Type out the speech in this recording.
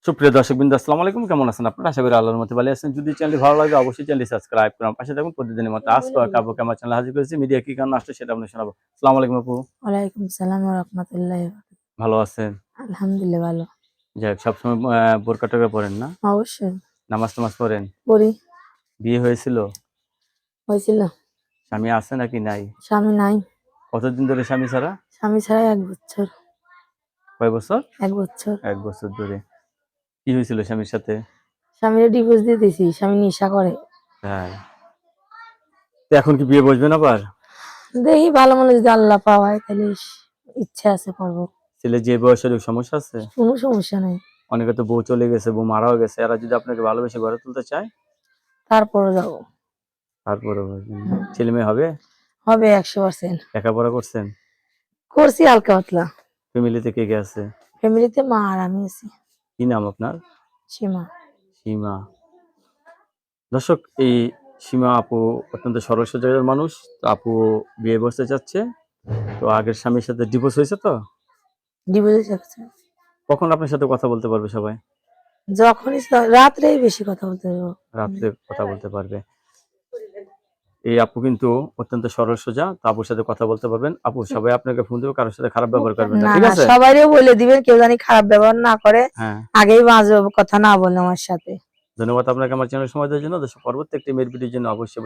সুপ্রিয় দর্শকবৃন্দ, আসসালামু আলাইকুম। কেমন আছেন আপনারা? আশা করি আল্লাহর মধ্যে ভালো আছেন। যদি চ্যানেলটি ভালো লাগে অবশ্যই চ্যানেলটি সাবস্ক্রাইব করুন, পাশে থাকুন। প্রতিদিনের মতো আজকে আপুকে আমার চ্যানেলে হাজির করেছি। মিডিয়া কি কারণে আসছে সেটা আপনাকে শোনাবো। আসসালামু আলাইকুম আপু। ওয়ালাইকুম সালাম ওয়া রাহমাতুল্লাহি ওয়া বারাকাতুহু। ভালো আছেন? আলহামদুলিল্লাহ ভালো। যাক, সবসময় বোরকা টোরকা পরেন না? অবশ্যই নামাজ টামাজ পড়েন? পড়ি। বিয়ে হয়েছিল? হয়েছিল। স্বামী আছে নাকি নাই? স্বামী নাই। কতদিন ধরে স্বামী ছাড়া? স্বামী ছাড়া ১ বছর। কয় বছর? ১ বছর। ১ বছর ধরে। কি হয়েছিল স্বামীর সাথে? স্বামীরে ডিভোর্স দিয়ে দিছি। স্বামী নেশা করে। তাই? তো এখন কি বিয়ে বসবেন আবার? দেখি ভালো মন্দ যদি আল্লাহ পাওয়ায় তাহলে ইচ্ছা আছে করব। ছেলে যে বয়সের সমস্যা আছে? কোনো সমস্যা নাই। অনেকে তো বউ চলে গেছে, বউ মারাও গেছে। এরা যদি আপনাকে ভালোবেসে গড়ে তুলতে চায় তারপরও যাব। তারপরে বলবেন না। ছেলে মেয়ে হবে? হবে 100%। লেখাপড়া করছেন? করছি হালকা পাতলা। ফ্যামিলিতে কে কে আছে? ফ্যামিলিতে মা আর আমি আছি। কি নাম আপনার? সীমা। সীমা। দর্শক, এই সীমা আপু অত্যন্ত সরল সোজা মানুষ। তো আপু বিয়ে বসতে চাচ্ছে। তো আগের স্বামীর সাথে ডিভোর্স হয়েছে তো? ডিভোর্স হচ্ছে। কখন আপনার সাথে কথা বলতে পারবে সবাই? যখনই রাত্রেই বেশি কথা বলতে হবে। রাত্রে কথা বলতে পারবে। এই আপু কিন্তু অত্যন্ত সরল সোজা। তো আপুর সাথে কথা বলতে পারবেন। আপু, সবাই আপনাকে ফোন দেবে, কারোর সাথে খারাপ ব্যবহার করবেন না, না ঠিক না, আছে? সবাইরে বলে দিবেন কেউ জানি খারাপ ব্যবহার না করে। হ্যাঁ। আগেই বাজে কথা না বলে আমার সাথে। ধন্যবাদ আপনাকে আমার চ্যানেলে সময় দেওয়ার জন্য। দর্শক, পরবর্তী একটি মেয়ের ভিডিওর জন্য অবশ্যই